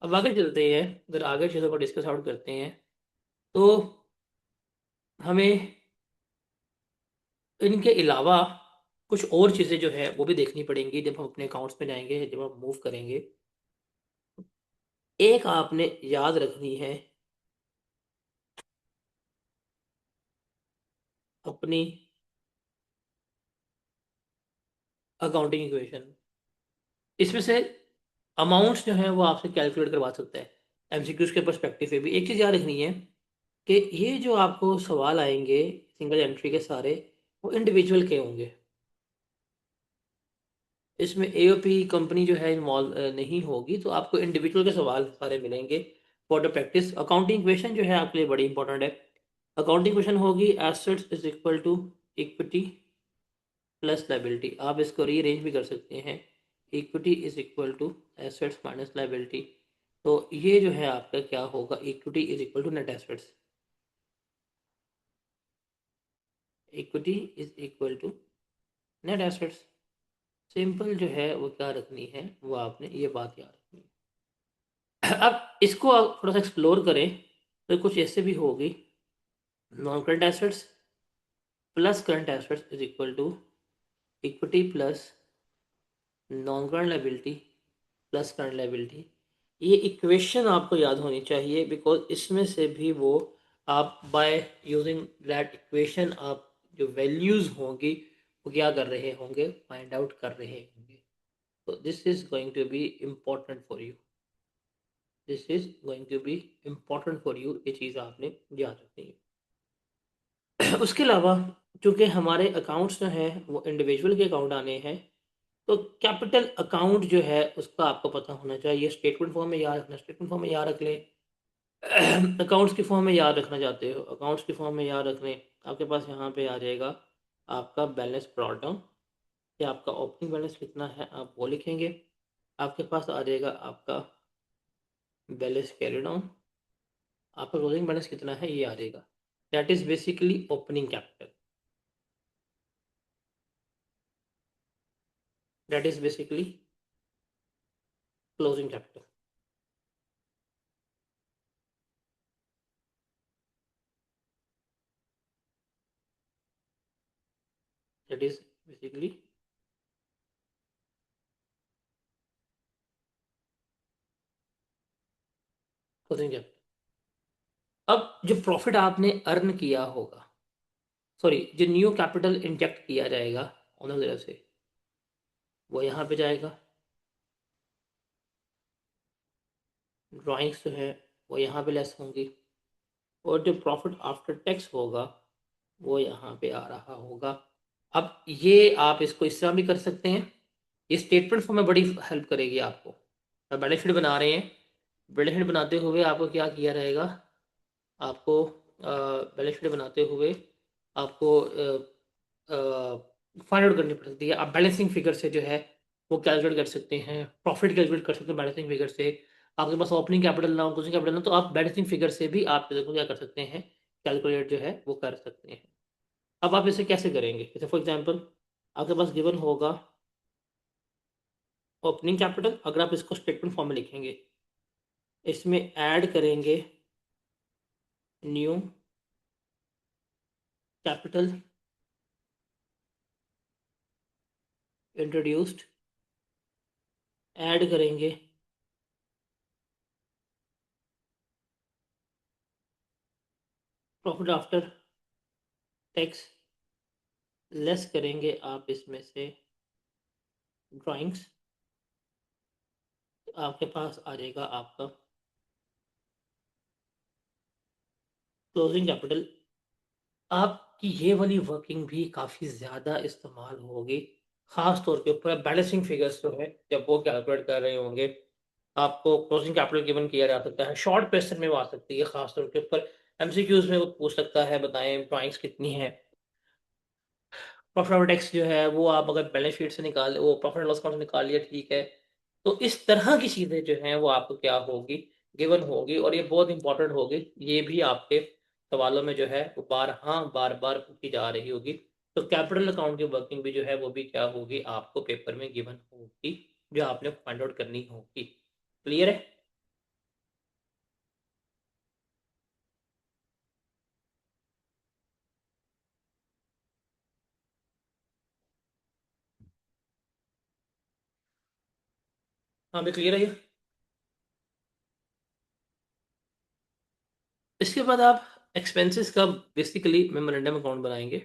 अब आगे चलते हैं, अगर आगे चीज़ों को डिस्कस आउट करते हैं तो हमें इनके अलावा कुछ और चीज़ें जो है वो भी देखनी पड़ेंगी जब हम अपने अकाउंट्स में जाएंगे, जब हम मूव करेंगे। एक आपने याद रखनी है अपनी अकाउंटिंग इक्वेशन। इसमें से अमाउंट्स जो है वो आपसे कैलकुलेट करवा सकता है एमसीक्यूज के पर्सपेक्टिव से भी। एक चीज़ याद रखनी है कि ये जो आपको सवाल आएंगे सिंगल एंट्री के सारे, वो इंडिविजुअल के होंगे। इसमें एओपी कंपनी जो है इन्वॉल्व नहीं होगी, तो आपको इंडिविजुअल के सवाल सारे मिलेंगे for the practice. Accounting question जो है आपके लिए बड़ी इंपॉर्टेंट है। अकाउंटिंग क्वेश्चन होगी assets is equal to equity plus liability. आप इसको रीअरेंज भी कर सकते हैं, equity is equal to assets minus liability. तो ये जो है आपका क्या होगा, equity is equal to net assets. Equity is equal to net assets. Simple जो है वो क्या रखनी है, वो आपने ये बात याद रखनी है। अब इसको आप थोड़ा सा एक्सप्लोर करें तो कुछ ऐसे भी होगी, non current assets plus current assets is equal to equity plus non current liability plus current liability. ये इक्वेशन आपको याद होनी चाहिए, बिकॉज इसमें से भी वो आप बाय यूजिंग दैट इक्वेशन आप जो वैल्यूज होंगी वो क्या कर रहे होंगे, फाइंड आउट कर रहे होंगे। तो this is going to be important for you, this is going to be important for you. ये चीज़ आपने याद रखनी है। उसके अलावा चूंकि हमारे अकाउंट्स जो हैं वो इंडिविजुअल के अकाउंट आने हैं, तो कैपिटल अकाउंट जो है उसका आपको पता होना चाहिए। स्टेटमेंट फॉर्म में याद रखना, स्टेटमेंट फॉर्म में याद रख लें। अकाउंट्स की फॉर्म में याद रखना चाहते हो, अकाउंट्स की फॉर्म में याद रख लें। आपके पास यहाँ पे आ जाएगा आपका बैलेंस ब्रॉट डाउन, या आपका ओपनिंग बैलेंस कितना है आप वो लिखेंगे। आपके पास आ जाएगा आपका बैलेंस कैरी डाउन, आपका क्लोजिंग बैलेंस कितना है ये आ जाएगा। That is basically opening capital, that is basically closing capital. That is basically closing capital. अब जो प्रॉफिट आपने अर्न किया होगा, सॉरी जो न्यू कैपिटल इंजेक्ट किया जाएगा ओनर तरफ से, वो यहाँ पे जाएगा। ड्राइंग्स जो है वो यहाँ पे लेस होंगी, और जो प्रॉफिट आफ्टर टैक्स होगा वो यहाँ पे आ रहा होगा। अब ये आप इसको इस तरह भी कर सकते हैं, ये स्टेटमेंट फॉर्म में बड़ी हेल्प करेगी आपको। अब बैलेंस शीट बना रहे हैं, बैलेंस शीट बनाते हुए आपको क्या किया रहेगा, आपको बैलेंस शीट बनाते हुए आपको फाइंड आउट करनी पड़ सकती है। आप बैलेंसिंग फिगर से जो है वो कैलकुलेट कर सकते हैं, प्रॉफिट कैलकुलेट कर सकते हैं बैलेंसिंग फिगर से। आपके पास ओपनिंग कैपिटल ना हो, क्लोजिंग कैपिटल ना हो, तो आप बैलेंसिंग फिगर से भी आप देखो क्या कर सकते हैं, कैलकुलेट जो है वो कर सकते हैं। अब आप इसे कैसे करेंगे, जैसे फॉर एग्जांपल आपके पास गिवन होगा ओपनिंग कैपिटल। अगर आप इसको स्टेटमेंट फॉर्म में लिखेंगे, इसमें ऐड करेंगे न्यू कैपिटल इंट्रोड्यूस्ड, ऐड करेंगे प्रॉफिट आफ्टर टैक्स, लेस करेंगे आप इसमें से ड्राइंग्स। आपके पास आ जाएगा आपका क्लोजिंग कैपिटल। आपकी ये वाली वर्किंग भी काफ़ी ज़्यादा इस्तेमाल होगी, ख़ास तौर पे ऊपर बैलेंसिंग फिगर्स जो है जब वो कैलकुलेट कर रहे होंगे। आपको क्लोजिंग कैपिटल गिवन किया जा सकता है, शॉर्ट क्वेश्चन में वो आ सकती है, ख़ास तौर के ऊपर एमसीक्यूज में वो पूछ सकता है बताएं ड्राइंग्स कितनी है। प्रॉफिट आफ्टर टैक्स जो है वो आप अगर बैलेंस शीट से निकाल, वो प्रॉफिट लॉस अकाउंट से निकाल लिया, ठीक है। तो इस तरह की चीज़ें जो हैं वो आपको क्या होगी, गिवन होगी, और ये बहुत इंपॉर्टेंट होगी। ये भी आपके सवालों में जो है वो बार बार पूछी जा रही होगी। तो कैपिटल अकाउंट की वर्किंग भी जो है वो भी क्या होगी, आपको पेपर में गिवन होगी, जो आपने फाइंड आउट करनी होगी। क्लियर है? हाँ भी क्लियर है ये। इसके बाद आप एक्सपेंसेस का बेसिकली मेमोरेंडम अकाउंट बनाएंगे,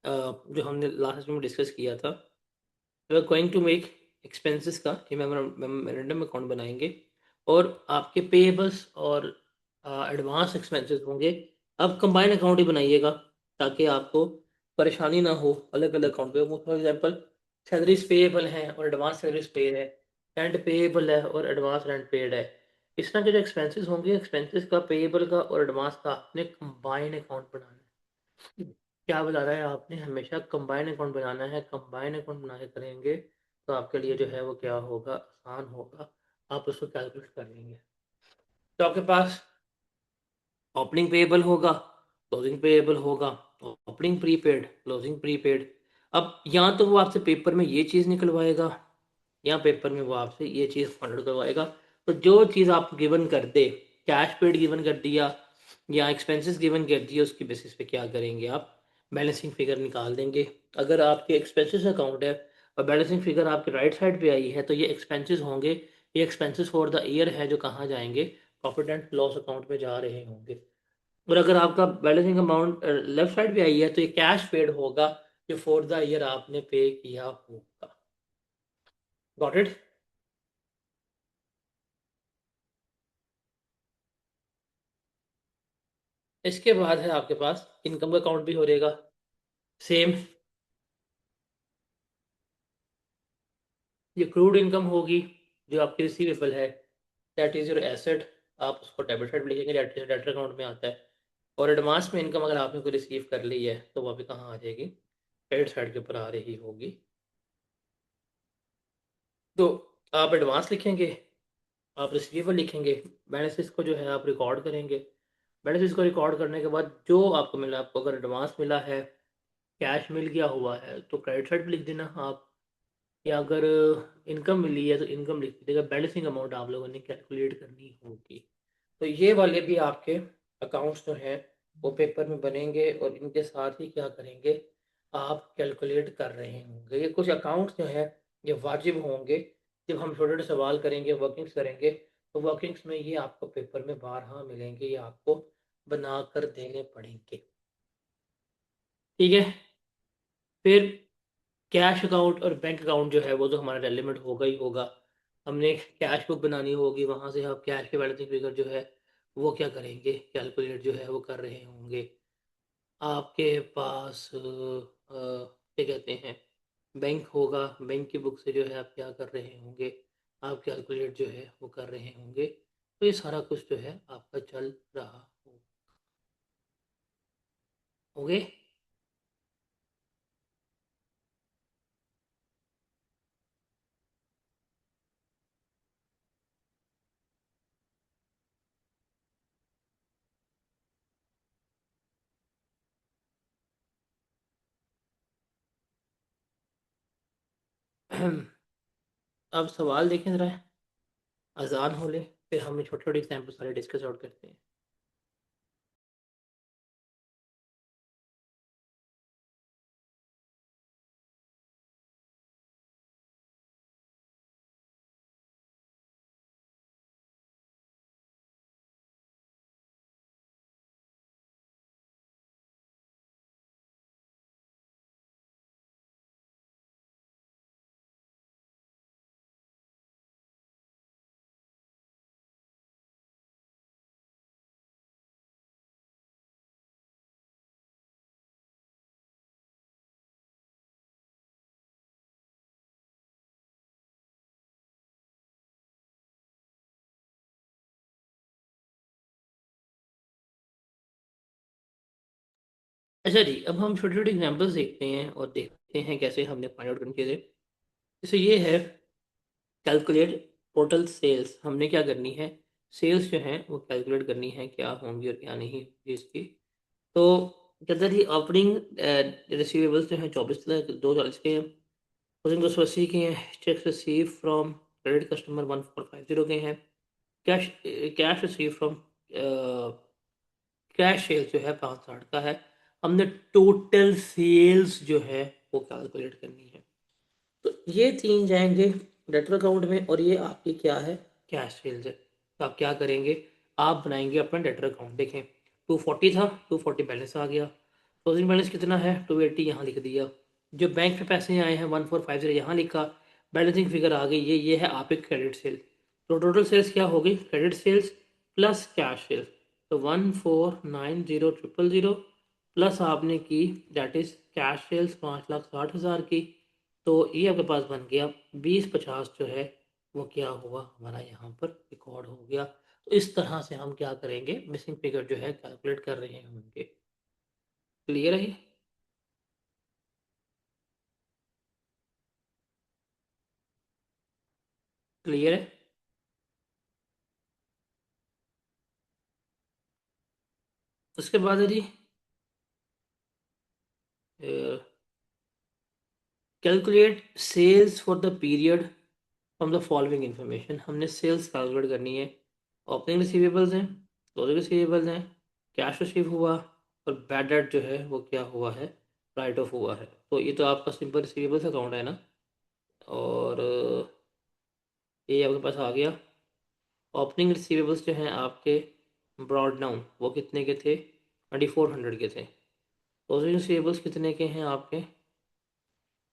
जो हमने लास्ट में डिस्कस किया था। We are going to make expenses का ये मेमोरेंडम अकाउंट बनाएंगे, और आपके पेएबल्स और एडवांस एक्सपेंसेस होंगे। अब कंबाइन अकाउंट ही बनाइएगा ताकि आपको परेशानी ना हो अलग अलग अकाउंट पे। फॉर एग्जांपल सैलरीज पेएबल है और एडवांस सैलरीज पेड है, रेंट पेएबल है और एडवांस रेंट पेड है। इस तरह के जो एक्सपेंसेस होंगे, एक्सपेंसेस का, पेएबल का और एडवांस का, आपने कंबाइन अकाउंट बनाना है। क्या बता रहा है, आपने हमेशा कंबाइन अकाउंट बनाना है। कंबाइन अकाउंट बना के करेंगे तो आपके लिए जो है वो क्या होगा, आसान होगा, आप उसको कैलकुलेट कर लेंगे। तो आपके पास ओपनिंग पेएबल होगा, क्लोजिंग पेएबल होगा, ओपनिंग प्रीपेड, क्लोजिंग प्रीपेड। अब या तो वो आपसे पेपर में ये चीज़ निकलवाएगा या पेपर में वो आपसे ये चीज़ फॉरवर्ड करवाएगा। तो जो चीज़ आप गिवन कर दे, कैश पेड गिवन कर दिया या एक्सपेंसेस गिवन कर दिए, उसकी बेसिस पे क्या करेंगे आप, बैलेंसिंग फिगर निकाल देंगे। अगर आपके एक्सपेंसेस अकाउंट है और बैलेंसिंग फिगर आपके राइट साइड पे आई है तो ये एक्सपेंसेस होंगे। ये एक्सपेंसेस फॉर द ईयर है जो कहाँ जाएंगे, प्रॉफिट एंड लॉस अकाउंट में जा रहे होंगे। और अगर आपका बैलेंसिंग अमाउंट लेफ्ट साइड पे आई है तो ये कैश पेड होगा जो फॉर द ईयर आपने पे किया होगा। Got it. इसके बाद है आपके पास इनकम का अकाउंट भी हो रहेगा, सेम। ये क्रूड इनकम होगी जो आपकी रिसीवेबल है, दैट इज़ योर एसेट। आप उसको डेबिट साइड पे लिखेंगे, डेटर अकाउंट में आता है। और एडवांस में इनकम अगर आपने कोई रिसीव कर ली है तो वो अभी कहाँ आ जाएगी, क्रेडिट साइड के ऊपर आ रही होगी। तो आप एडवांस लिखेंगे, आप रिसीवेबल लिखेंगे, बैलेंसेस को जो है आप रिकॉर्ड करेंगे। बैलेंसेस को रिकॉर्ड करने के बाद जो आपको मिला, आपको अगर एडवांस मिला है, कैश मिल गया हुआ है तो क्रेडिट साइड पे लिख देना आप, या अगर इनकम मिली है तो इनकम लिख दीजिएगा। बैलेंसिंग अमाउंट आप लोगों ने कैलकुलेट करनी होगी। तो ये वाले भी आपके अकाउंट्स जो हैं वो पेपर में बनेंगे और इनके साथ ही क्या करेंगे, आप कैलकुलेट कर रहे होंगे। ये कुछ अकाउंट्स जो हैं ये वाजिब होंगे। जब हम छोटे छोटे सवाल करेंगे, वर्किंग्स करेंगे, तो वर्किंग्स में ये आपको पेपर में बारहा मिलेंगे, ये आपको बना कर देने पड़ेंगे। ठीक है। फिर कैश अकाउंट और बैंक अकाउंट जो है वो तो हमारा रेलिवेंट होगा ही होगा। हमने कैश बुक बनानी होगी, वहाँ से आप कैश के बैलेंसिंग फिगर जो है वो क्या करेंगे, कैलकुलेट जो है वो कर रहे होंगे। आपके पास क्या कहते हैं, बैंक होगा, बैंक की बुक से जो है आप क्या कर रहे होंगे, आप कैलकुलेट जो है वो कर रहे होंगे। तो ये सारा कुछ जो है आपका चल रहा हो। ओके। अब सवाल देखें ज़रा, अजान हो ले, फिर हम छोटे छोटे एग्जाम्पल सारे डिस्कस आउट करते हैं। अच्छा जी, अब हम छोटे छोटे एग्जाम्पल्स देखते हैं और देखते हैं कैसे हमने फाइंड आउट करनी चीज़ें। जैसे ये है, कैलकुलेट टोटल सेल्स। हमने क्या करनी है, सेल्स जो है वो कैलकुलेट करनी है, क्या होंगी और क्या नहीं होंगी इसकी। तो कहते हैं जी, ओपनिंग रिसीवेबल्स जो हैं 24,240 के हैं, क्लोजिंग 280 के हैं, check receive from credit customer 1450 के हैं, cash cash receive from cash sales जो है 560 का है। हमने टोटल सेल्स जो है वो कैलकुलेट करनी है। तो ये तीन जाएंगे डेटर अकाउंट में, और ये आपकी क्या है, कैश सेल्स है। तो आप क्या करेंगे, आप बनाएंगे अपना डेटर अकाउंट। देखें 240 था, 240 बैलेंस आ गया। क्लोजिंग बैलेंस कितना है, 280 यहाँ लिख दिया। जो बैंक में पैसे आए हैं 1450 यहाँ लिखा। बैलेंसिंग फिगर आ गई, ये है आपकी क्रेडिट सेल। तो टोटल सेल्स क्या होगी, credit sales plus cash sales. तो 1490000 प्लस आपने की दैट इज कैश सेल्स 5,60,000 की। तो ये आपके पास बन गया 2050 जो है वो क्या हुआ हमारा यहाँ पर रिकॉर्ड हो गया। तो इस तरह से हम क्या करेंगे, मिसिंग फिगर जो है कैलकुलेट कर रहे हैं हम उनके। क्लियर है, क्लियर है। उसके बाद है जी, calculate sales for the period from the following information. हमने सेल्स कैलकुलेट करनी है। ओपनिंग रिसीवेबल्स हैं, क्लोजिंग रिसीवेबल्स हैं, कैश रिसीव हुआ, और बैड डेट जो है वो क्या हुआ है, राइट ऑफ हुआ है। तो ये तो आपका सिंपल रिसीवेबल्स अकाउंट है ना। और ये आपके पास आ गया। ओपनिंग रिसीवेबल्स जो हैं आपके ब्रॉड डाउन वो कितने के थे, 2400 के थे। क्लोजिंग रिसीवेबल्स कितने के हैं आपके,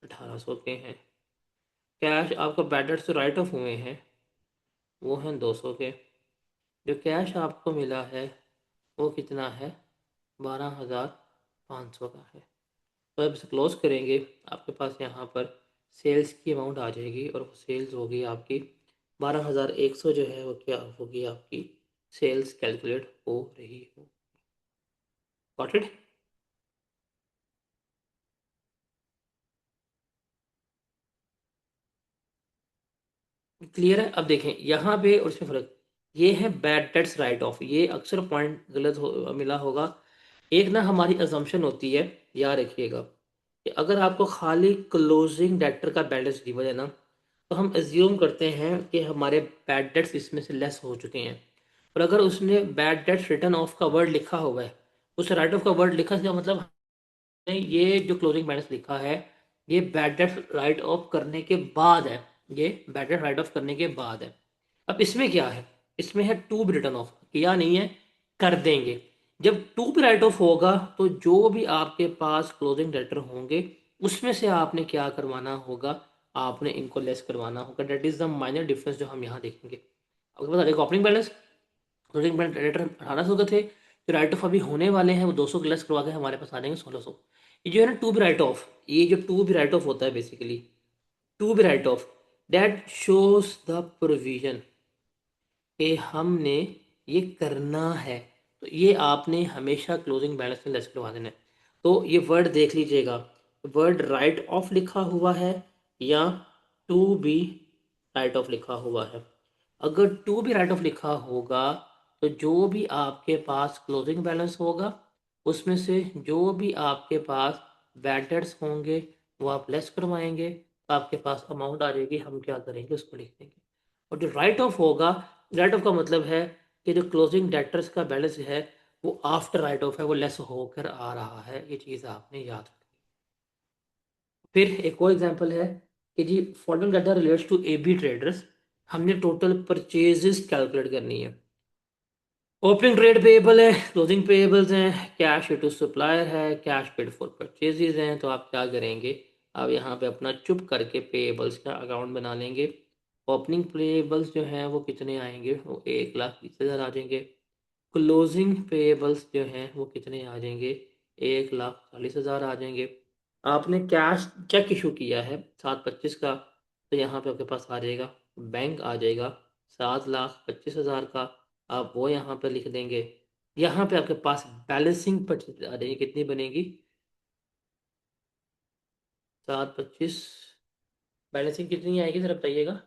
1800 के हैं। कैश आपका बैड डेट से राइट ऑफ हुए हैं वो हैं 200 के। जो कैश आपको मिला है वो कितना है, 12,500 का है। तो अब इसे क्लोज करेंगे, आपके पास यहाँ पर सेल्स की अमाउंट आ जाएगी, और वो सेल्स होगी आपकी 12,100 जो है वो क्या होगी आपकी सेल्स कैलकुलेट हो रही हो। Got it. क्लियर है। अब देखें यहाँ पे और इसमें फ़र्क, ये है बैड डेट्स राइट ऑफ। ये अक्सर पॉइंट गलत मिला होगा। एक ना हमारी अजम्पशन होती है, याद रखिएगा, कि अगर आपको खाली क्लोजिंग डेटर का बैलेंस गिवन है ना, तो हम एज्यूम करते हैं कि हमारे बैड डेट्स इसमें से लेस हो चुके हैं। और अगर उसने बैड डेट्स रिटर्न ऑफ का वर्ड लिखा हुआ है, उस राइट ऑफ का वर्ड लिखा इसका मतलब नहीं, ये जो क्लोजिंग बैलेंस लिखा है ये बैड डेट राइट ऑफ करने के बाद है। ये बैड डेट राइट ऑफ करने के बाद है। अब इसमें क्या है, इसमें है टू बी रिटर्न ऑफ, किया नहीं है, कर देंगे। जब टू बी राइट ऑफ होगा तो जो भी आपके पास क्लोजिंग डेटर होंगे उसमें से आपने क्या करवाना होगा, आपने इनको लेस करवाना होगा। That is the minor difference जो हम यहाँ देखेंगे। आपके पास एक opening balance, closing balance debtor 1800 के थे, जो राइट ऑफ अभी होने वाले हैं वो 200 के लेस करवा के हमारे पास आ जाएंगे 1600। ये जो है ना टू बी राइट ऑफ, ये जो टू बी राइट ऑफ होता है basically, to be write off that shows the provision कि हमने ये करना है। तो ये आपने हमेशा क्लोजिंग बैलेंस में लेस करवा देना है। तो ये वर्ड देख लीजिएगा, वर्ड राइट ऑफ लिखा हुआ है या टू बी राइट ऑफ लिखा हुआ है। अगर टू बी राइट ऑफ लिखा होगा तो जो भी आपके पास क्लोजिंग बैलेंस होगा उसमें से जो भी आपके पास बैड डेट्स होंगे वो आप लेस करवाएंगे, तो आपके पास अमाउंट आ जाएगी। हम क्या करेंगे उसको लिख देंगे। और जो राइट ऑफ होगा, राइट ऑफ का मतलब है कि जो क्लोजिंग डेटर्स का बैलेंस है वो आफ्टर राइट ऑफ है, वो लेस होकर आ रहा है। ये चीज़ आपने याद रखनी। फिर एक और एग्जांपल है कि जी following data relates to A B traders. हमने टोटल परचेजेस कैलकुलेट करनी है। ओपनिंग ट्रेड पेएबल है, क्लोजिंग पेएबल्स हैं, कैश टू सप्लायर है, कैश पेड फॉर परचेजेस हैं। तो आप क्या करेंगे, आप यहाँ पे अपना चुप करके पेएबल्स का अकाउंट बना लेंगे। ओपनिंग पेएबल्स जो हैं वो कितने आएंगे, वो 1,20,000 आ जाएंगे। क्लोजिंग पेएबल्स जो हैं वो कितने आ जाएंगे, 1,40,000 आ जाएंगे। आपने कैश चेक इशू किया है 7/25 का, तो यहाँ पे आपके पास आ जाएगा, बैंक आ जाएगा 7,25,000 का। आप वो यहाँ पे लिख देंगे। यहाँ पे आपके पास बैलेंसिंग परचेज आ जाएगी, कितनी बनेगी, 7/25। बैलेंसिंग कितनी आएगी जरा बताइएगा।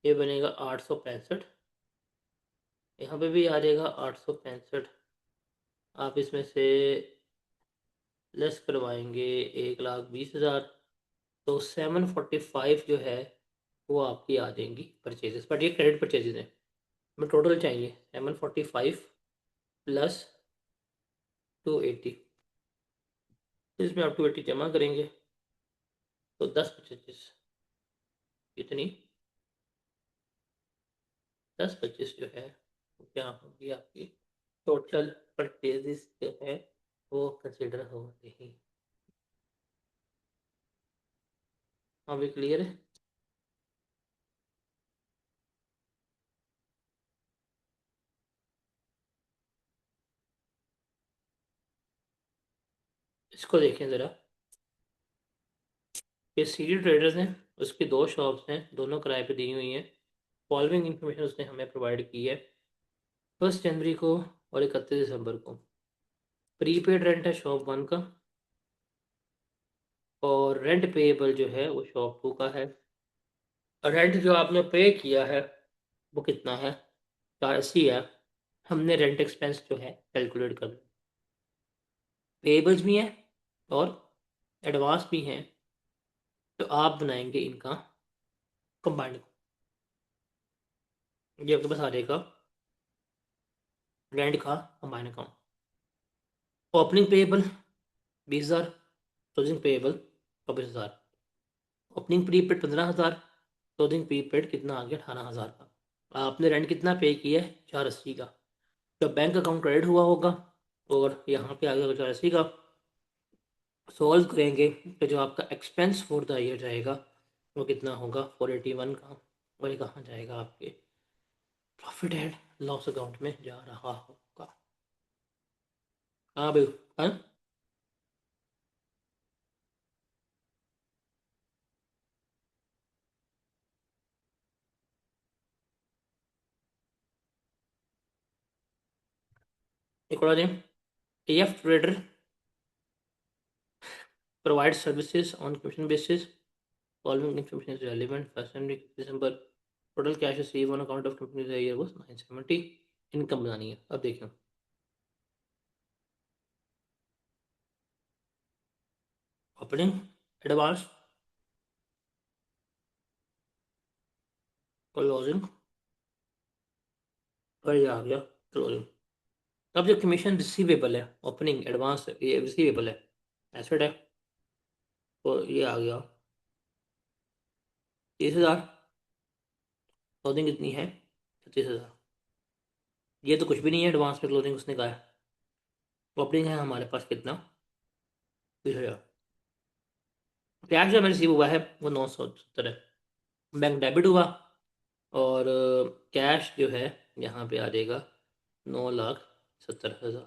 ये बनेगा 865। यहाँ पे भी आ जाएगा 865। आप इसमें से लेस करवाएंगे 1,20,000, तो 745 जो है वो आपकी आ जाएंगी परचेजेस। बट ये क्रेडिट परचेजेस हैं। हमें टोटल चाहिए 745 प्लस 280। इसमें आप 280 जमा करेंगे तो 10 25 कितनी 10 25 जो है वो क्या होगी आपकी टोटल परचेजेस जो है वो कंसिडर हो रही। अभी क्लियर है? इसको देखें ज़रा। ये सीडी ट्रेडर्स हैं, उसकी दो शॉप्स हैं, दोनों किराए पे दी हुई हैं। फॉलोइंग इन्फॉर्मेशन उसने हमें प्रोवाइड की है 1 जनवरी को और 31 दिसंबर को। प्रीपेड रेंट है शॉप 1 का, और रेंट पेएबल जो है वो शॉप 2 का है। रेंट जो आपने पे किया है वो कितना है, 480 है। हमने रेंट एक्सपेंस जो है कैलकुलेट कर, पेएबल्स भी हैं और एडवांस भी हैं, तो आप बनाएंगे इनका कंबाइंड। ये आपके पास आ जाएगा रेंट का combined account. Opening payable 20,000, closing payable 24,000। Opening prepaid 15,000, closing prepaid कितना आ गया 18,000 का। आपने रेंट कितना पे किया है 480 का। जब बैंक अकाउंट क्रेडिट हुआ होगा और यहाँ पे आ गया 480 का, सॉल्व करेंगे तो जो आपका एक्सपेंस फॉर द ईयर जाएगा वो कितना होगा 481 का, और ये कहाँ जाएगा आपके प्रॉफिट एंड लॉस अकाउंट में जा रहा होगा। हाँ भाई। हाँ, एक और name F trader provide services on commission basis. Following information is relevant. First January December total cash receive on account of company year was 970। Income बनानी है। अब देखिए ओपनिंग एडवांस क्लोजिंग और ये आ गया क्लोजिंग। अब जो कमीशन रिसीवेबल है ओपनिंग एडवांस ये रिसीवेबल है, एसेट है, तो ये आ गया 30,000। क्लोजिंग कितनी है 36,000। ये तो कुछ भी नहीं है, एडवांस में क्लोजिंग उसने कहा है। ओपनिंग है हमारे पास कितना 20,000। कैश जो हमें रिसीव हुआ है वो 970 है। बैंक डेबिट हुआ और कैश जो है यहाँ पे आ जाएगा 9,70,000।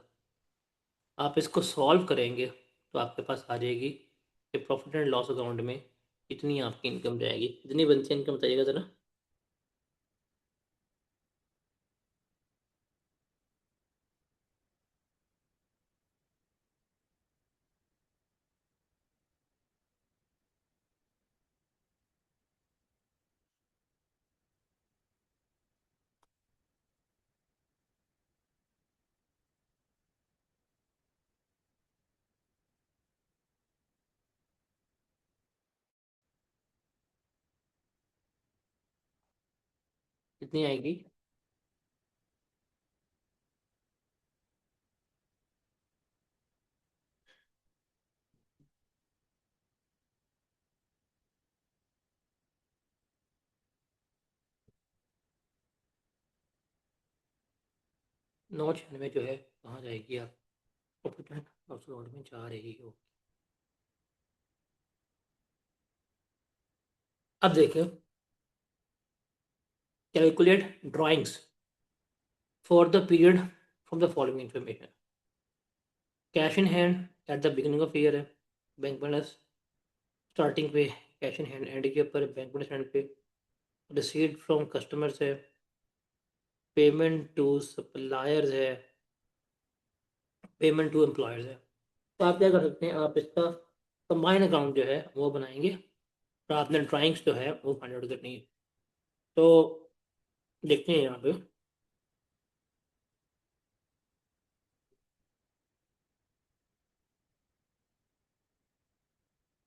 आप इसको सॉल्व करेंगे तो आपके पास आ जाएगी कि प्रॉफिट एंड लॉस अकाउंट में कितनी आपकी इनकम जाएगी। कितनी बनती है इनकम बताइएगा ज़रा। कितनी आएगी 996 जो है कहाँ जाएगी आप प्रॉफिट एंड लॉस अकाउंट में जा रही हो। अब देखिए calculate drawings for the period from the following information. Cash in hand at the beginning of year है, बैंक बैलेंस स्टार्टिंग पे कैश इन हैंड एंड के ऊपर बैंक बैलेंस एंड पे। रिसीव्ड फ्रॉम कस्टमर्स है, पेमेंट टू सप्लायर्स है, payment to employers है। तो आप क्या कर सकते हैं, आप इसका कंबाइन अकाउंट जो है वो बनाएंगे और आपने ड्राइंग्स जो है वो फाइंड आउट करनी है। तो देखते हैं यहाँ पे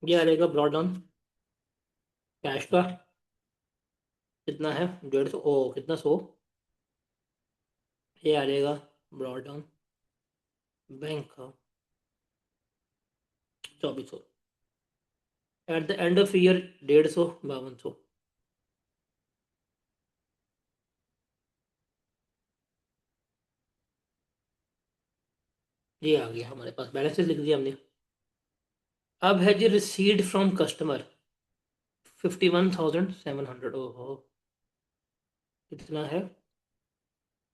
ये आ जाएगा ब्रॉड डाउन कैश का कितना है 150 ओ कितना 100 ये आ जाएगा ब्रॉड डाउन बैंक का 2400, at the end of year 150 5200। ये आ गया हमारे पास, बैलेंसेस लिख दिया हमने। अब है जी रिसीव्ड फ्रॉम कस्टमर 51,700। ओहो, कितना है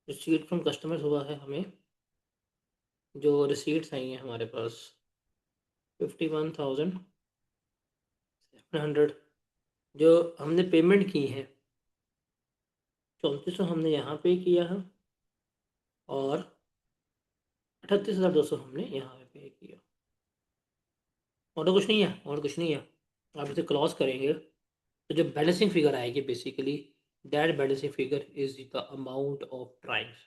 रिसीव्ड फ्रॉम कस्टमर्स हुआ है हमें, जो रिसीट्स आई हैं हमारे पास 51,700। जो हमने पेमेंट की है 3400 हमने यहाँ पे किया है, और 38,200 हमने यहाँ पे किया। और तो कुछ नहीं है, और कुछ नहीं है। आप इसे क्रॉस करेंगे तो जो बैलेंसिंग फिगर आएगी basically, that balancing figure is the amount of drawings.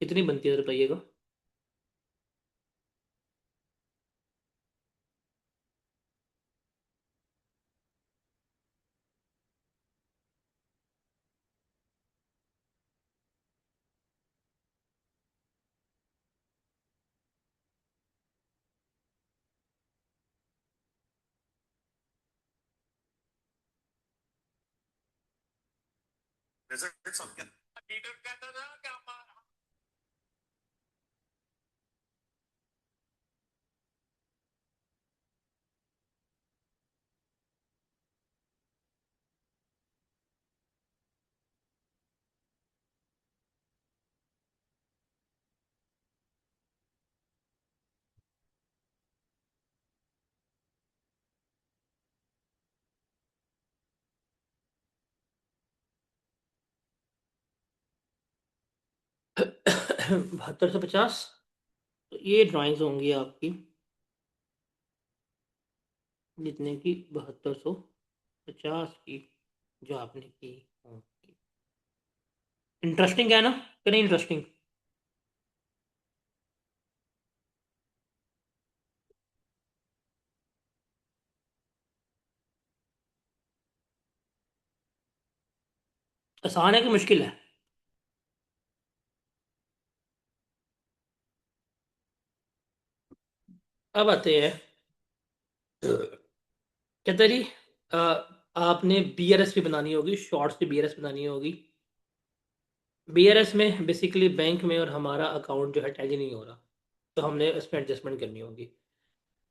कितनी बनती है बताइएगा। बहत्तर सौ पचास, तो ये ड्राइंग्स होंगी आपकी, जितने की 7250 की जो आपने की होंगी। इंटरेस्टिंग है ना कि नहीं इंटरेस्टिंग? आसान है कि मुश्किल है? अब आते हैं, कहते जी अ, आपने बीआरएस भी बनानी होगी, शॉर्ट से बीआरएस बनानी होगी। बीआरएस में बेसिकली बैंक में और हमारा अकाउंट जो है टैली नहीं हो रहा, तो हमने उसमें एडजस्टमेंट करनी होगी।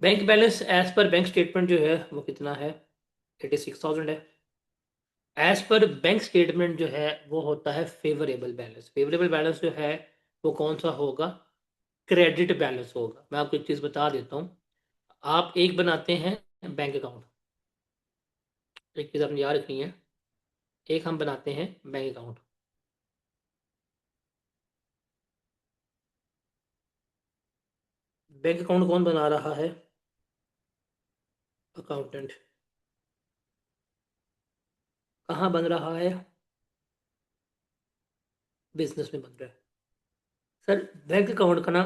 Bank balance as per bank statement जो है वो कितना है, 86,000 है। एज पर बैंक स्टेटमेंट जो है वो होता है फेवरेबल बैलेंस। फेवरेबल बैलेंस जो है वो कौन सा होगा, क्रेडिट बैलेंस होगा। मैं आपको एक चीज़ बता देता हूँ। आप एक बनाते हैं बैंक अकाउंट, एक चीज़ आपने याद रखनी है, एक हम बनाते हैं बैंक अकाउंट। बैंक अकाउंट कौन बना रहा है, अकाउंटेंट। कहाँ बन रहा है, बिजनेस में बन रहा है। सर बैंक अकाउंट का ना,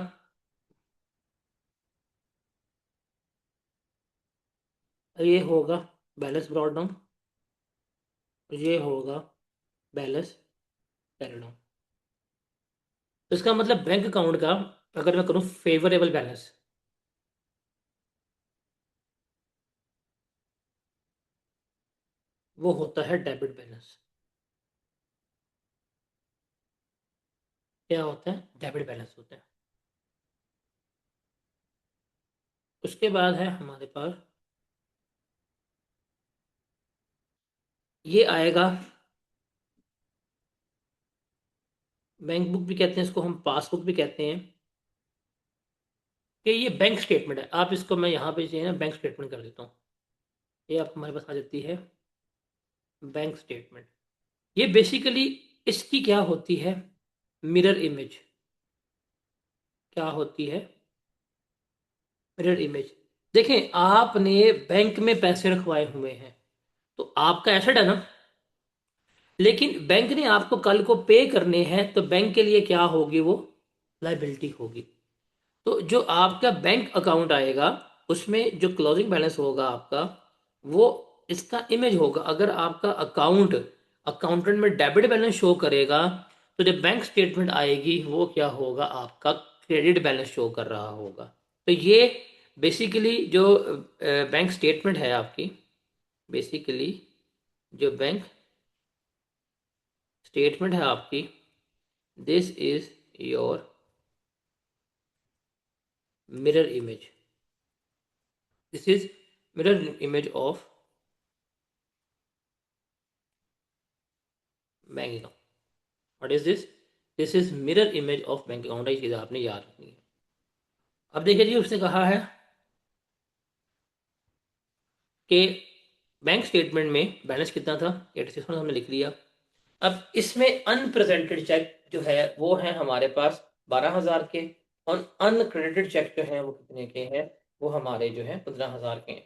ये होगा बैलेंस ब्रॉड डाउन, ये होगा बैलेंस कैरी डाउन। तो इसका मतलब बैंक अकाउंट का अगर मैं करूँ फेवरेबल बैलेंस, वो होता है डेबिट बैलेंस। क्या होता है, डेबिट बैलेंस होता है। उसके बाद है हमारे पास, ये आएगा बैंक बुक भी कहते हैं इसको, हम पासबुक भी कहते हैं, कि ये बैंक स्टेटमेंट है। आप इसको, मैं यहाँ पे जो है ना बैंक स्टेटमेंट कर देता हूँ। ये आप हमारे पास आ जाती है बैंक स्टेटमेंट। ये बेसिकली इसकी क्या होती है, मिरर इमेज। क्या होती है, मिरर इमेज। देखें आपने बैंक में पैसे रखवाए हुए हैं, तो आपका एसेट है ना, लेकिन बैंक ने आपको कल को पे करने हैं, तो बैंक के लिए क्या होगी, वो लाइबिलिटी होगी। तो जो आपका बैंक अकाउंट आएगा उसमें जो क्लोजिंग बैलेंस होगा आपका, वो इसका इमेज होगा। अगर आपका अकाउंट, अकाउंटेंट में डेबिट बैलेंस शो करेगा, तो जब बैंक स्टेटमेंट आएगी वो क्या होगा, आपका क्रेडिट बैलेंस शो कर रहा होगा। तो ये बेसिकली जो बैंक स्टेटमेंट है आपकी, बेसिकली जो बैंक स्टेटमेंट है आपकी, this is your mirror image, this is mirror image of bank account. What is this? This is mirror image of bank account. ये चीज़ आपने याद रखनी है। अब देखिए जी, उसने कहा है कि बैंक स्टेटमेंट में बैलेंस कितना था, 86 हमने लिख लिया। अब इसमें अनप्रेजेंटेड चेक जो है वो है हमारे पास 12,000 के, और अनक्रेडिटेड चेक जो है वो कितने के हैं, वो हमारे जो है 15,000 के हैं।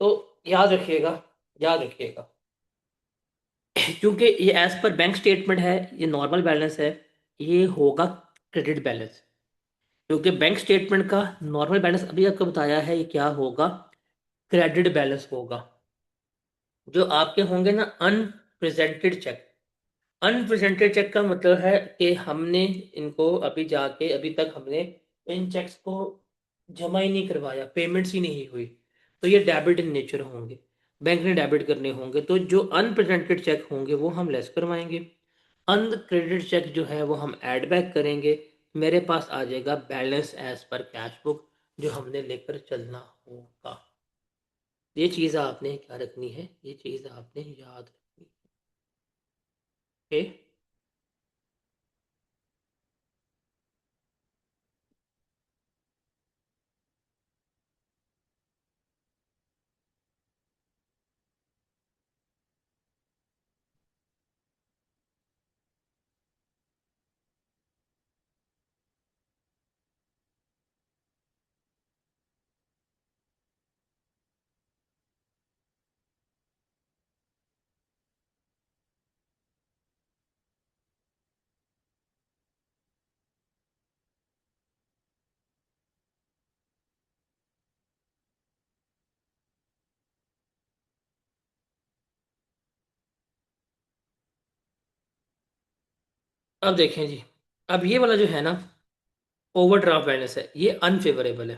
तो याद रखिएगा, याद रखिएगा, क्योंकि ये एज पर बैंक स्टेटमेंट है, ये नॉर्मल बैलेंस है, ये होगा क्रेडिट बैलेंस। क्योंकि बैंक स्टेटमेंट का नॉर्मल बैलेंस अभी आपको बताया है, ये क्या होगा, क्रेडिट बैलेंस होगा। जो आपके होंगे ना अनप्रेजेंटेड चेक, अनप्रेजेंटेड चेक का मतलब है कि हमने इनको अभी जाके, अभी तक हमने इन चेक्स को जमा ही नहीं करवाया, पेमेंट्स ही नहीं हुई, तो ये डेबिट इन नेचर होंगे, बैंक ने डेबिट करने होंगे। तो जो अनप्रेजेंटेड चेक होंगे वो हम लेस करवाएंगे, अनक्रेडिटेड चेक जो है वो हम ऐड बैक करेंगे। मेरे पास आ जाएगा balance as per cash book, जो हमने लेकर चलना होगा। ये चीज़ आपने क्या रखनी है, ये चीज़ आपने याद रखनी है। अब देखें जी, अब ये वाला जो है ना ओवरड्राफ्ट बैलेंस है, ये अनफेवरेबल है।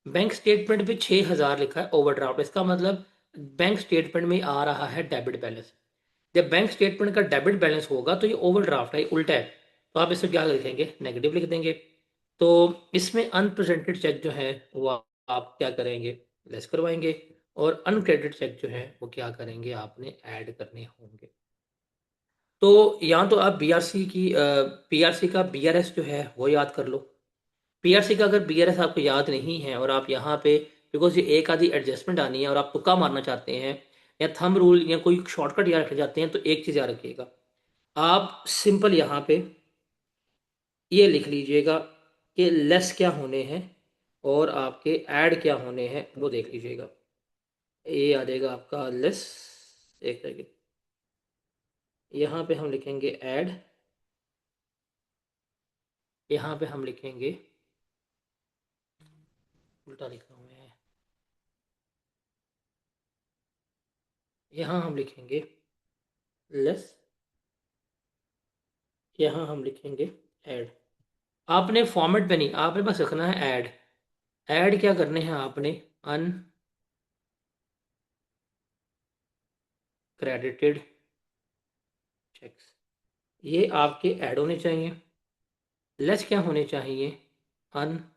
बैंक स्टेटमेंट पे 6,000 लिखा है ओवरड्राफ्ट, इसका मतलब बैंक स्टेटमेंट में आ रहा है डेबिट बैलेंस। जब बैंक स्टेटमेंट का डेबिट बैलेंस होगा तो ये ओवरड्राफ्ट है, ये उल्टा है। तो आप इसे क्या लिखेंगे, नेगेटिव लिख देंगे। तो इसमें अनप्रेजेंटेड चेक जो है वो आप क्या करेंगे, लेस करवाएंगे, और अनक्रेडिटेड चेक जो है वो क्या करेंगे, आपने ऐड करने होंगे। तो यहाँ तो आप बीआरसी की पीआरसी का बीआरएस जो है वो याद कर लो। पीआरसी का अगर बीआरएस आपको याद नहीं है और आप यहाँ पे, बिकॉज ये एक आधी एडजस्टमेंट आनी है और आप तुक्का मारना चाहते हैं या थंब रूल या कोई शॉर्टकट याद रखना चाहते हैं, तो एक चीज़ याद रखिएगा, आप सिंपल यहाँ पे ये लिख लीजिएगा कि लेस क्या होने हैं और आपके ऐड क्या होने हैं, वो देख लीजिएगा। ये आ जाएगा आपका लेस, एक सेकेंड, यहाँ पे हम लिखेंगे ऐड, यहाँ पे हम लिखेंगे, उल्टा लिखा हुआ है, यहाँ हम लिखेंगे लेस, यहाँ हम लिखेंगे ऐड। आपने फॉर्मेट पे नहीं, आपने बस रखना है ऐड। ऐड क्या करने हैं आपने, अनक्रेडिटेड चेक्स, ये आपके ऐड होने चाहिए। लेस क्या होने चाहिए, अनप्रेजेंटेड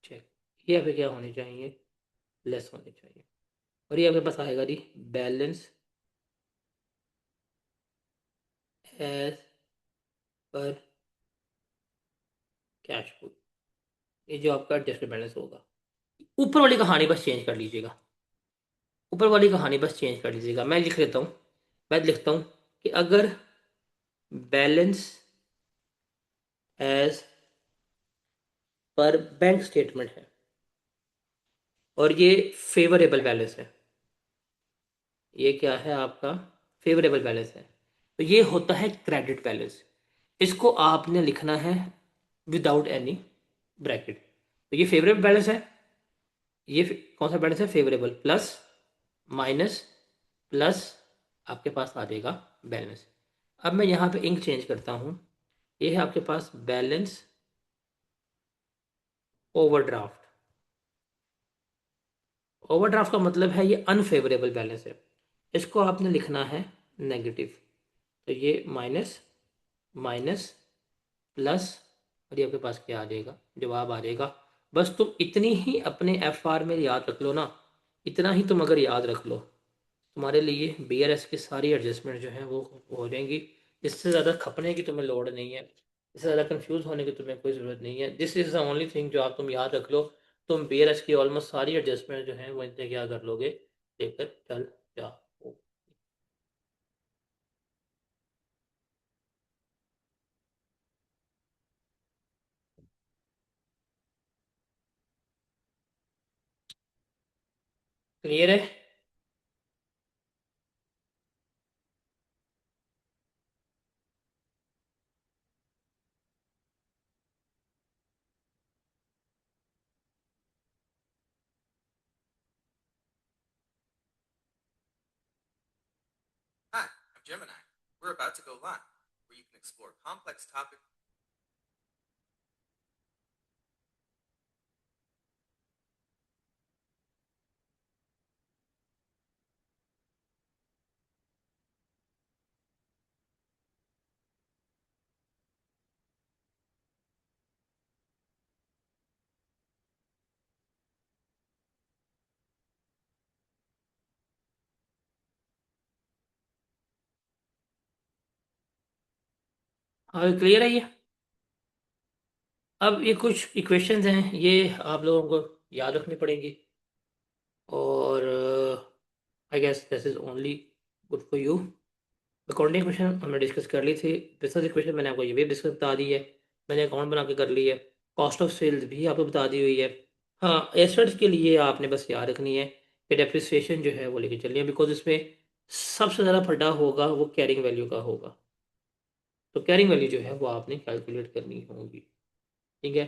चेक, ये आपके क्या होने चाहिए, लेस होने चाहिए। और ये आपके पास आएगा जी balance as per cash book, ये जो आपका एडजस्टेड बैलेंस होगा। ऊपर वाली कहानी बस चेंज कर लीजिएगा, ऊपर वाली कहानी बस चेंज कर लीजिएगा। मैं लिख लेता हूँ, मैं लिखता हूँ कि अगर balance as per bank statement है और ये फेवरेबल बैलेंस है, ये क्या है आपका, फेवरेबल बैलेंस है, तो ये होता है क्रेडिट बैलेंस। इसको आपने लिखना है विदाउट एनी ब्रैकेट। तो ये फेवरेबल बैलेंस है, ये कौन सा बैलेंस है, फेवरेबल, प्लस माइनस प्लस आपके पास आ जाएगा बैलेंस। अब मैं यहाँ पे इंक चेंज करता हूँ। ये है आपके पास बैलेंस ओवरड्राफ्ट। ओवरड्राफ्ट का मतलब है ये अनफेवरेबल बैलेंस है, इसको आपने लिखना है नेगेटिव। तो ये माइनस माइनस प्लस, और ये आपके पास क्या आ जाएगा, जवाब आ जाएगा। बस तुम इतनी ही अपने एफ आर में याद रख लो ना, इतना ही तुम अगर याद रख लो, तुम्हारे लिए बी आर एस की सारी एडजस्टमेंट जो है वो हो जाएंगी। इससे ज़्यादा खपने की तुम्हें लोड नहीं है, इससे ज़्यादा कंफ्यूज होने की तुम्हें कोई ज़रूरत नहीं है। This is the only thing जो आप तुम याद रख लो। तुम बी आर एस की ऑलमोस्ट सारी एडजस्टमेंट जो है वो इतने क्या कर लोगे, लेकर चल जाओ। क्लियर है? Hi, I'm Gemini. We're about to go live, where you can explore complex topics. हाँ, क्लियर है ये। अब ये कुछ इक्वेशंस हैं, ये आप लोगों को याद रखनी पड़ेंगी, और I guess this is only good for you. Accounting equation हमने डिस्कस कर ली थी, बिजनेस इक्वेशन मैंने आपको ये भी डिस्कस बता दी है, मैंने अकाउंट बना के कर ली है, कॉस्ट ऑफ सेल्स भी आपको बता दी हुई है। हाँ, एसेट्स के लिए आपने बस याद रखनी है कि डेप्रिसिएशन जो है वो लेके चलिए, बिकॉज इसमें सबसे ज़्यादा फटा होगा वो कैरिंग वैल्यू का होगा। तो कैरिंग वैल्यू जो है वो आपने कैलकुलेट करनी होगी। ठीक है,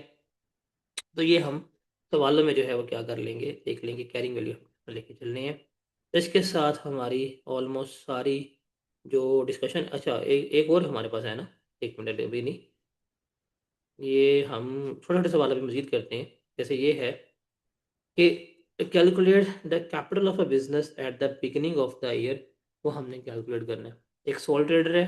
तो ये हम सवालों में जो है वो क्या कर लेंगे, देख लेंगे, कैरिंग वैल्यू लेके चलनी है। तो इसके साथ हमारी ऑलमोस्ट सारी जो डिस्कशन, अच्छा एक और हमारे पास है ना, एक मिनट अभी नहीं, ये हम छोटे छोटे सवाल अभी मजीद करते हैं। जैसे ये है कि calculate the capital of a business at the beginning of the year, वो हमने कैलकुलेट करना है। एक सोल ट्रेडर है,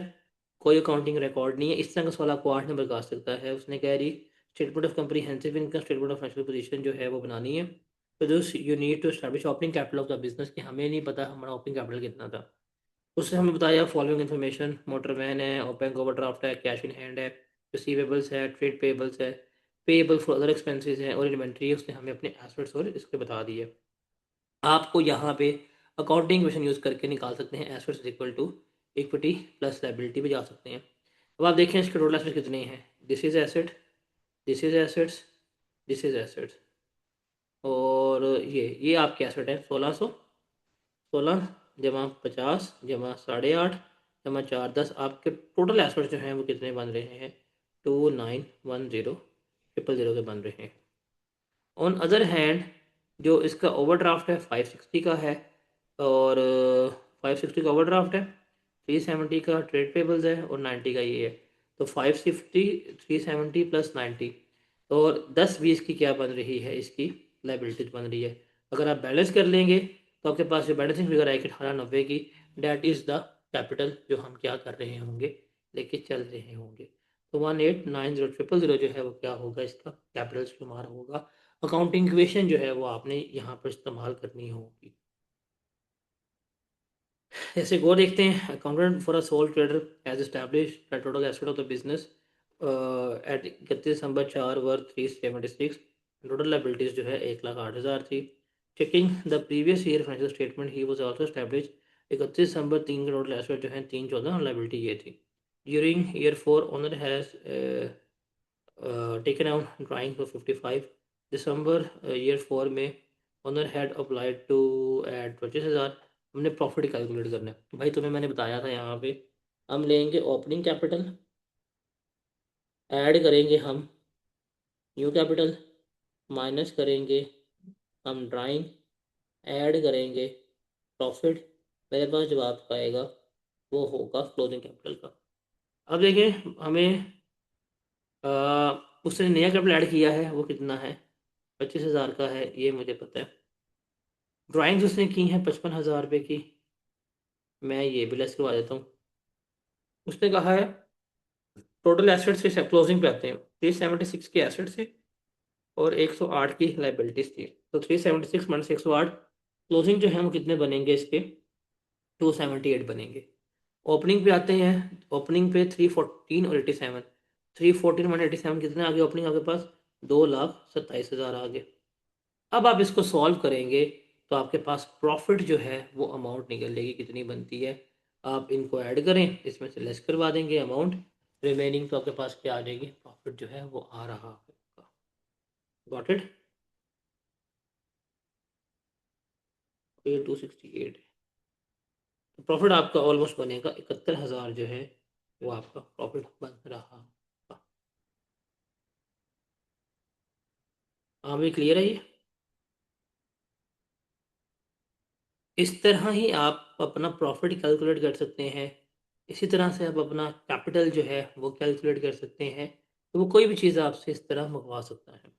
कोई अकाउंटिंग रिकॉर्ड नहीं है, इस तरह का सवाल आपको 8 नंबर का आ सकता है। उसने कह रही statement of comprehensive income, statement of financial position जो है वो बनानी है। तो जो you need to establish opening capital of the business, कि हमें नहीं पता हमारा ओपनिंग कैपिटल कितना था। उससे हमें बताया फॉलोइंग इन्फॉर्मेशन, मोटर वैन है, और बैंक ओवरड्राफ्ट है, कैश इन हैंड है, रिसीवेबल्स है, ट्रेड पेबल्स है, पेएबल फॉर अदर एक्सपेंसेस है, और इन्वेंट्री है। उसने हमें अपने एसेट्स और इसके बता दिए। आपको यहाँ पे अकाउंटिंग क्वेश्चन यूज़ करके निकाल सकते हैं assets equal to equity plus liability पे जा सकते हैं। अब आप देखें इसके टोटल एसेट्स कितने हैं। This is asset, this is assets, this is assets, और ये आपके एसेट है 1600, 16 जमा 50 जमा 8.5 जमा 4 10, आपके टोटल एसेट्स जो हैं वो कितने बन रहे हैं, 2910 000 के बन रहे हैं। ऑन अदर हैंड जो इसका ओवरड्राफ्ट है 560 का है, और 560 का ओवरड्राफ्ट है, 370 का ट्रेड पेबल्स है, और 90 का ये है। तो 560, 370 प्लस 90, और 10-20 की क्या बन रही है, इसकी लाइबिलिटीज बन रही है। अगर आप बैलेंस कर लेंगे तो आपके पास जो बैलेंसिंग फिगर आएगी 1890 की, डैट इज़ द कैपिटल जो हम क्या कर रहे होंगे, लेके चल रहे होंगे। तो 1890000 जो है वो क्या होगा, इसका कैपिटल शुमार होगा। अकाउंटिंग इक्वेशन जो है वो आपने यहाँ पर इस्तेमाल करनी होगी। जैसे गो देखते हैं, accountant for a sole trader as establish the total asset of the business at 31 December 4 वर 376, टोटल लाइबिलिटीज जो है 1,08,000 थी। Checking the previous year financial statement he was also establish, 31 दिसंबर 3 का टोटल एसेट जो है 314, लाइबिलिटी ये थी। During year 4 owner has taken out drawing for 55 December year 4 में owner had applied to add 25,000। हमने प्रॉफिट कैलकुलेट करना है भाई, तुम्हें मैंने बताया था यहाँ पे हम लेंगे ओपनिंग कैपिटल, ऐड करेंगे हम न्यू कैपिटल, माइनस करेंगे हम ड्राइंग, ऐड करेंगे प्रॉफिट, मेरे पास जवाब आएगा वो होगा क्लोजिंग कैपिटल का। अब देखिए हमें अ, उसने नया कैपिटल ऐड किया है, वो कितना है, 25,000 का है, ये मुझे पता है। ड्राइंग्स उसने की हैं 55,000 रुपये की, मैं ये भी लेस करवा देता हूँ। उसने कहा है टोटल एसेट्स से क्लोजिंग पे आते हैं, 376 के एसेट्स थे और 108 की लाइबिलिटीज थी। तो 376 माइनस 108, क्लोजिंग जो है वो कितने बनेंगे इसके, 278 बनेंगे। ओपनिंग पे आते हैं, ओपनिंग पे 314 और 87, 314 माइनस 87 कितने आ गए ओपनिंग आपके पास, 2,27,000 आ गए। अब आप इसको सॉल्व करेंगे तो आपके पास प्रॉफिट जो है वो अमाउंट निकलेगी कितनी बनती है। आप इनको ऐड करें, इसमें से लेस करवा देंगे अमाउंट, रिमेनिंग तो आपके पास क्या आ जाएगी, प्रॉफिट जो है वो आ रहा है। Got it. ये 268 है, तो प्रॉफिट आपका ऑलमोस्ट बनेगा 71,000 जो है वो आपका प्रॉफिट बन रहा। हाँ भी क्लियर है ये। इस तरह ही आप अपना प्रॉफिट कैलकुलेट कर सकते हैं। इसी तरह से आप अपना कैपिटल जो है वो कैलकुलेट कर सकते हैं। तो वो कोई भी चीज़ आपसे इस तरह मंगवा सकता है।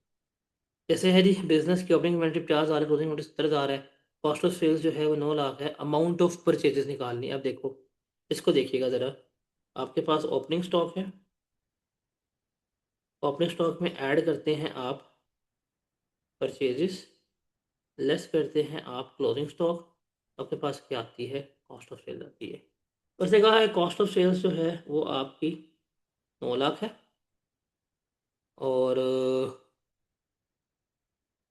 जैसे है जी, बिजनेस की ओपनिंग इन्वेंटरी 50,000 है, क्लोजिंग इन्वेंटरी 70,000 है, कॉस्ट ऑफ सेल्स जो है वो 9 लाख है, अमाउंट ऑफ परचेजेस निकालनी है। अब देखो इसको देखिएगा ज़रा, आपके पास ओपनिंग स्टॉक है, ओपनिंग स्टॉक में ऐड करते हैं आप परचेजेस, लेस करते हैं आप क्लोजिंग स्टॉक, आपके पास क्या आती है, कॉस्ट ऑफ सेल्स आती है। उसने कहा है कॉस्ट ऑफ सेल्स जो है वो आपकी 9 लाख है। और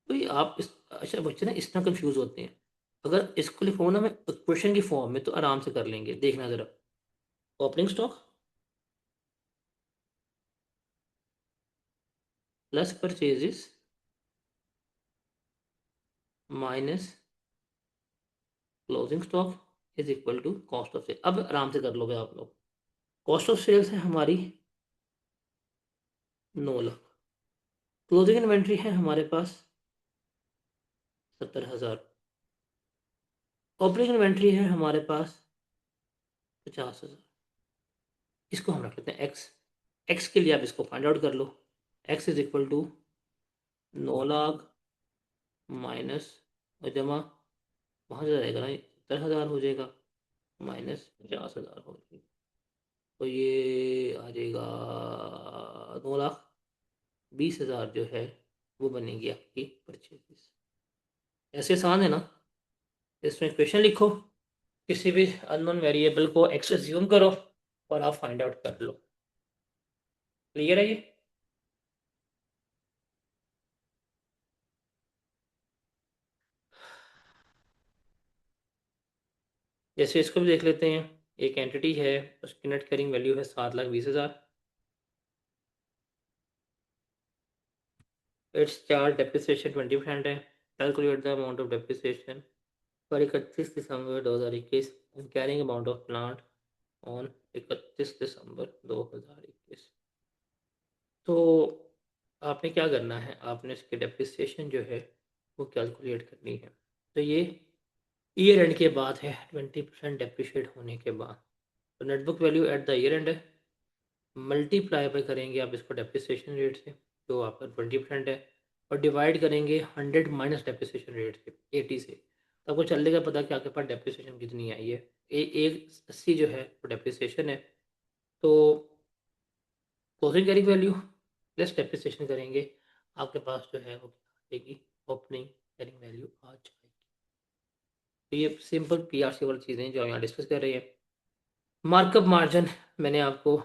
भाई आप इस, अच्छा बच्चे ना इस तरह कंफ्यूज होते हैं, अगर इसको लिखो ना मैं क्वेश्चन की फॉर्म में तो आराम से कर लेंगे, देखना ज़रा। Opening stock plus purchases minus closing stock is equal to cost of sale. अब आराम से कर लोगे आप लोग। कॉस्ट ऑफ सेल्स है हमारी 9 लाख, क्लोजिंग इन्वेंट्री है हमारे पास 70,000, ओपनिंग इन्वेंट्री है हमारे पास 50,000। इसको हम रख लेते हैं एक्स, एक्स के लिए आप इसको फाइंड आउट कर लो। X is equal to 9 lakh minus और जमा, वहाँ से जाएगा ना 70,000 हो जाएगा, माइनस 50,000 हो जाएगा, तो ये आ जाएगा 9,20,000 जो है वो बनेगी आपकी परचेज। ऐसे आसान है ना। इसमें क्वेश्चन लिखो, किसी भी अननोन वेरिएबल को एक्स अज्यूम करो और आप फाइंड आउट कर लो। क्लियर है ये। जैसे इसको भी देख लेते हैं, एक एंटिटी है, उसकी नेट कैरिंग वैल्यू है 7,20,000, इट्स चार्ज डेप्रिसिएशन 20% है, calculate the amount of depreciation पर 31 दिसंबर 2021 and carrying amount of plant on 31 दिसंबर 2021। तो आपने क्या करना है, आपने इसकी डेप्रिसिएशन जो है वो कैलकुलेट करनी है। तो ये ईयर एंड के बाद है, 20% डेप्रिशिएट होने के बाद। तो net book value at the year and है, मल्टीप्लाई पे करेंगे आप इसको डेप्रिसिएशन रेट से जो आपका 20% है, और डिवाइड करेंगे 100 माइनस डेप्रिसिएशन रेट से 80 से, तो आपको चलेगा पता कि आपके पास डेप्रिसिएशन कितनी आई है। एक 80 जो है वो डेप्रिसिएशन है। तो closing carrying value plus depreciation करेंगे, आपके पास जो है वो क्या आएगी, ओपनिंग कैरिंग वैल्यू आ जाएगी। तो ये सिंपल पीआरसी वाली चीज़ें जो हम यहाँ डिस्कस कर रहे हैं। मार्कअप मार्जिन मैंने आपको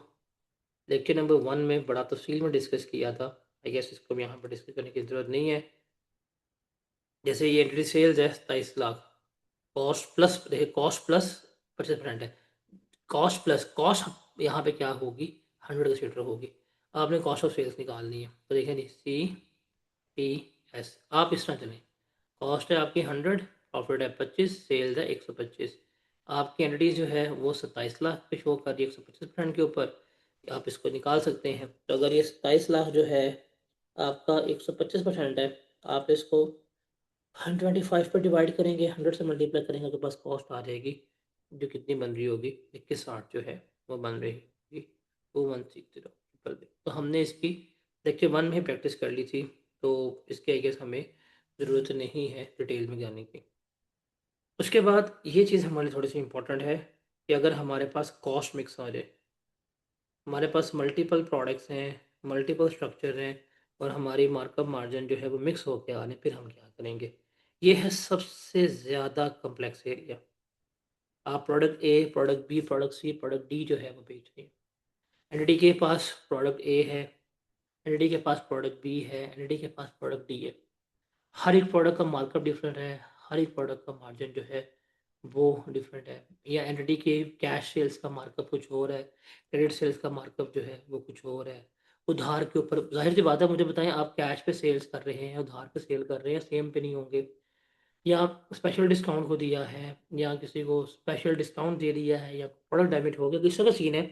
लेक्चर नंबर 1 में बड़ा तफसील में डिस्कस किया था, आई गेस इसको यहाँ पर डिस्कस करने की ज़रूरत नहीं है। जैसे ये एंट्री सेल्स है 27 लाख, कॉस्ट प्लस, देखिए कॉस्ट प्लस 25% है, कॉस्ट प्लस कॉस्ट यहाँ पे क्या होगी, 100 कंसीडर होगी। आपने कॉस्ट ऑफ सेल्स निकालनी है, तो देखिए जी CPS, आप इस तरह चलें, कॉस्ट है आपकी 100, प्रॉफिट है 25, सेल्स है 125, आपकी एंटिटीज जो है वो 27 लाख पे शो कर रही है 125% के ऊपर, आप इसको निकाल सकते हैं। तो अगर ये 27 लाख जो है आपका 125% है, आप इसको 125 पर डिवाइड करेंगे, 100 से मल्टीप्लाई करेंगे, आपके पास कॉस्ट आ जाएगी जो कितनी बन रही होगी, 2160 जो है वो बन रही होगी 2160 तो हमने इसकी लेक्चर 1 में प्रैक्टिस कर ली थी, तो इसके आई गेस हमें ज़रूरत नहीं है डिटेल में जाने की। उसके बाद ये चीज़ हमारे लिए थोड़ी सी इम्पोर्टेंट है कि अगर हमारे पास कॉस्ट मिक्स आ जाए, हमारे पास मल्टीपल प्रोडक्ट्स हैं, मल्टीपल स्ट्रक्चर हैं और हमारी मार्कअप मार्जिन जो है वो मिक्स होके आ रहे हैं, फिर हम क्या करेंगे? ये है सबसे ज़्यादा कॉम्प्लेक्स एरिया। आप product A, product B, product C, product D जो है वो बेच रहे हैं। एंटिटी के पास प्रोडक्ट ए है, एंटिटी के पास प्रोडक्ट बी है, एंटिटी के पास प्रोडक्ट डी है। हर एक प्रोडक्ट का मार्कअप डिफरेंट है, हर एक प्रोडक्ट का मार्जिन जो है वो डिफरेंट है। या एंटिटी के कैश सेल्स का मार्कअप कुछ और है, क्रेडिट सेल्स का मार्कअप जो है वो कुछ और है। उधार के ऊपर ज़ाहिर सी बात है, मुझे बताएं आप कैश पे सेल्स कर रहे हैं, उधार पे सेल कर रहे हैं, सेम पे नहीं होंगे। या स्पेशल डिस्काउंट को दिया है, या किसी को स्पेशल डिस्काउंट दे दिया है, या प्रोडक्ट डेबिट हो गया, किस तरह का सीन है।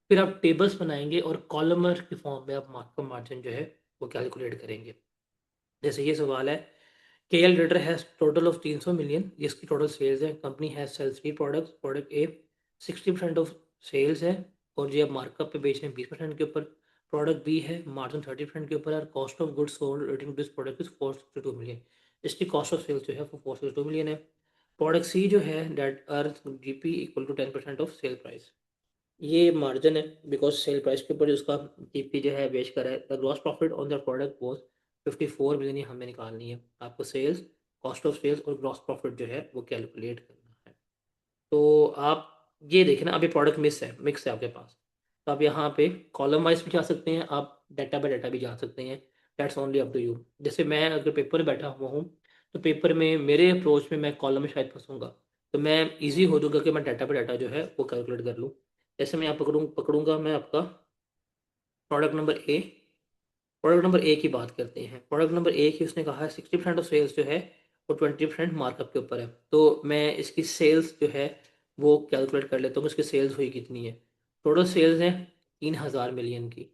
फिर आप टेबल्स बनाएंगे और कॉलमर के फॉर्म में आप मार्कअप मार्जिन जो है वो कैलकुलेट करेंगे। जैसे ये सवाल है, KL trader has total of 300 million, जिसकी टोटल सेल्स है। Company has sale 3 products, product A 60% of sales है और जो आप मार्कअप पे बेच रहे हैं 20% के ऊपर। प्रोडक्ट बी है, मार्जिन 30% के ऊपर है और cost of goods sold rating this product is 462 million. इसकी कॉस्ट ऑफ सेल्स जो है वो 462 मिलियन है। प्रोडक्ट सी जो है दैट अर्थ GP equal to 10% of sale price, ये मार्जिन है बिकॉज सेल प्राइस के ऊपर उसका जीपी जो है बेच कर है। The gross profit on the product was 54 million, ये हमें निकालनी है। आपको सेल्स, कॉस्ट ऑफ सेल्स और ग्रॉस प्रॉफिट जो है वो कैलकुलेट करना है। तो आप ये देखें ना, अभी प्रोडक्ट मिक्स है आपके पास, तो आप यहाँ पे कॉलम वाइज भी जा सकते हैं, आप डाटा बाय डाटा भी जा सकते हैं। That's only up to you. जैसे मैं अगर पेपर में बैठा हुआ हूँ, तो पेपर में मेरे अप्रोच में मैं कॉलम में शायद फंसूंगा, तो मैं ईजी हो जाऊंगा कि मैं डाटा बाय डाटा जो है वो कैलकुलेट कर लूँ। जैसे मैं यहाँ पकड़ूंगा मैं आपका product number A. Product number A की बात करते हैं। प्रोडक्ट नंबर ए की उसने कहा है 60% ऑफ सेल्स जो है वो 20% मार्कअप के ऊपर है। तो मैं इसकी सेल्स जो है वो कैलकुलेट कर लेता हूँ कि इसकी सेल्स हुई कितनी है। टोटल सेल्स है 3000 मिलियन की।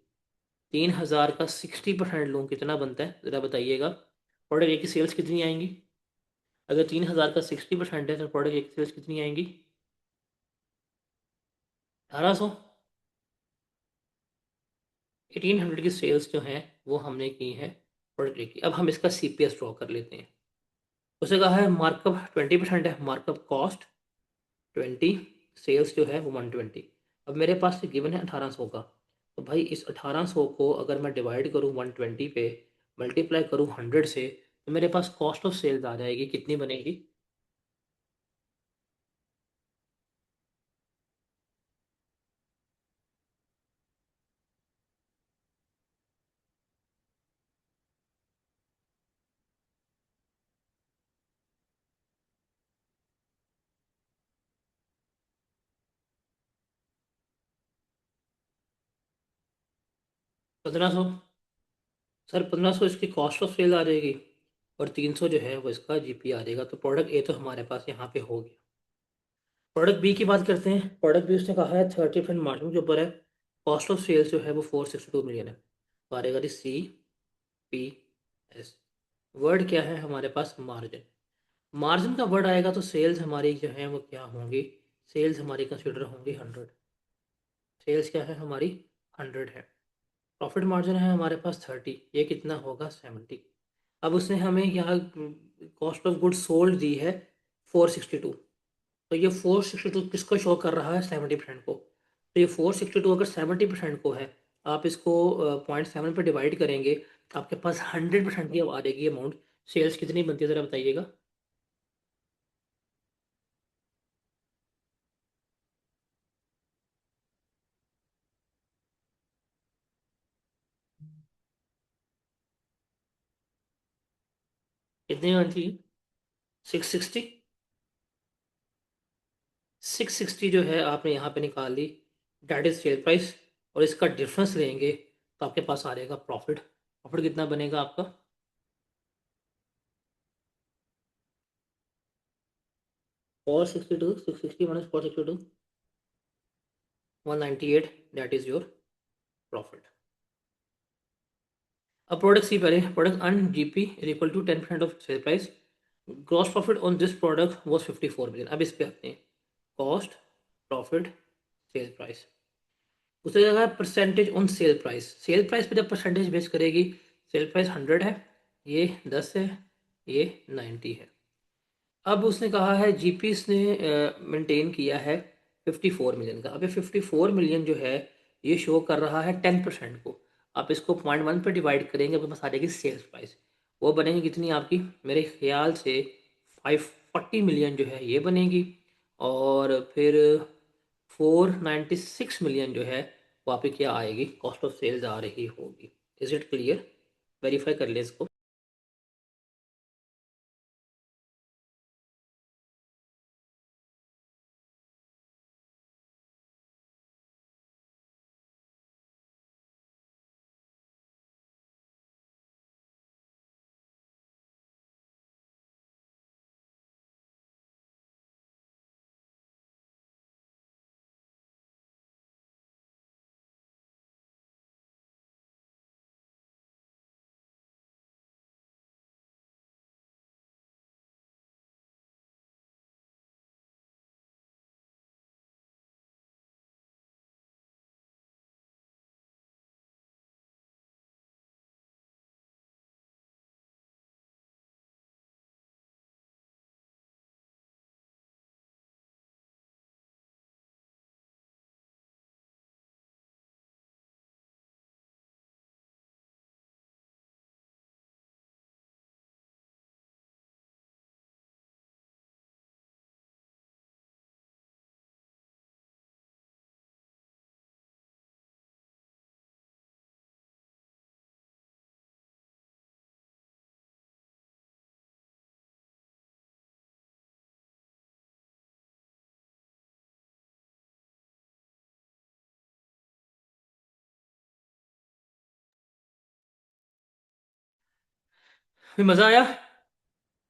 3000 का 60% लूँ कितना बनता है ज़रा बताइएगा। प्रोडक्ट ए की सेल्स कितनी आएंगी? अगर 3000 का 60% है तो प्रोडक्ट ए की सेल्स कितनी आएंगी? 1800। 1800 की सेल्स जो हैं वो हमने की है प्रोडक्ट ए की। अब हम इसका सीपीएस ड्रॉ कर लेते हैं। उसे कहा है मार्कअप 20% है, मार्कअप कॉस्ट 20, सेल्स जो है वो 120। अब मेरे पास से गिवन है 1800 का, तो भाई इस 1800 को अगर मैं डिवाइड करूँ 120 पे, मल्टीप्लाई करूँ 100 से, तो मेरे पास कॉस्ट ऑफ सेल्स आ जाएगी, कितनी बनेगी? पंद्रह सौ। सर 1500 इसकी कॉस्ट ऑफ सेल आ जाएगी और 300 जो है वो इसका जीपी आ जाएगा। तो प्रोडक्ट ए तो हमारे पास यहाँ पे हो गया। प्रोडक्ट बी की बात करते हैं। प्रोडक्ट बी उसने कहा है 30% मार्जिन के ऊपर है, कॉस्ट ऑफ सेल्स जो है वो 462 मिलियन है। तो आ जाएगा सी पी एस। वर्ड क्या है हमारे पास? मार्जिन। मार्जिन का वर्ड आएगा तो सेल्स हमारी जो है वो क्या होंगी? सेल्स हमारी कंसिडर होंगी 100। सेल्स क्या है हमारी? 100 है। प्रॉफिट मार्जिन है हमारे पास 30, ये कितना होगा? 70। अब उसने हमें यहाँ कॉस्ट ऑफ गुड्स सोल्ड दी है 462। तो ये 462 किसको शो कर रहा है? 70% को। तो ये 462 अगर 70% को है, आप इसको 0.7 पे डिवाइड करेंगे तो आपके पास 100% की अब आ जाएगी अमाउंट। सेल्स कितनी बनती है ज़रा बताइएगा। कितनी बनती है? 660। 660 जो है आपने यहाँ पे निकाल ली, डैट इज सेल प्राइस, और इसका डिफरेंस लेंगे तो आपके पास आ जाएगा प्रॉफिट। प्रॉफिट कितना बनेगा आपका? 462, 660 minus 462, 198, that is your profit. अब प्रोडक्ट सी पहले, प्रोडक्ट अन GP is equal to 10% of sale price, gross profit on this product was 54 million. अब इस पे आते हैं। Cost, profit, sale price. दूसरी जगह है percentage on sale price. Sale price पे जब परसेंटेज बेस करेगी, सेल प्राइस 100 है, ये 10 है, ये 90 है। अब उसने कहा है जीपी ने मेंटेन किया है 54 मिलियन का। अब ये 54 मिलियन जो है ये शो कर रहा है 10% को। आप इसको 0.1 पे डिवाइड करेंगे, आपके पास आ जाएगी सेल्स प्राइस। वो बनेगी कितनी आपकी, मेरे ख्याल से 540 मिलियन जो है ये बनेगी। और फिर 496 मिलियन जो है वो आपकी क्या आएगी, कॉस्ट ऑफ सेल्स आ रही होगी। Is it clear? वेरीफाई कर ले इसको। मजा आया?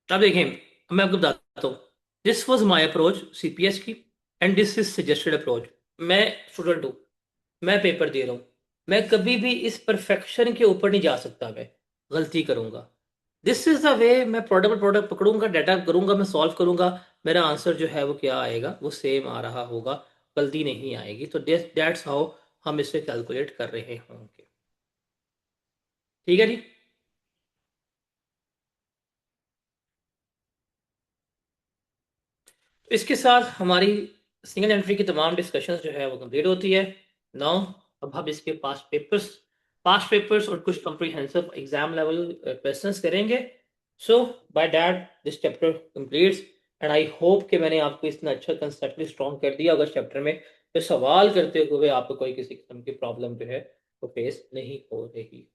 अब देखें, मैं आपको बताता हूँ। This was my approach CPS की, and this is suggested approach. मैं स्टूडेंट हूँ, मैं पेपर दे रहा हूँ, मैं कभी भी इस परफेक्शन के ऊपर नहीं जा सकता, मैं गलती करूंगा। This is the way. मैं प्रोडक्ट प्रोडक्ट पकड़ूंगा, डाटा करूंगा, मैं सॉल्व करूंगा, मेरा आंसर जो है वो क्या आएगा, वो सेम आ रहा होगा, गलती नहीं आएगी। तो दैट्स हाउ हम इसे कैलकुलेट कर रहे होंगे। ठीक है जी। तो इसके साथ हमारी सिंगल एंट्री की तमाम डिस्कशंस जो है वो कंप्लीट होती है। नाउ अब हम इसके पास्ट पेपर्स और कुछ कॉम्प्रिहेंसिव एग्जाम लेवल क्वेश्चंस करेंगे। So by that this chapter completes, and I hope कि मैंने आपको इतना अच्छा कंसेप्टली स्ट्रॉन्ग कर दिया होगा चैप्टर में, तो सवाल करते हुए आपको कोई किसी किस्म की प्रॉब्लम जो है वो फेस नहीं हो रही।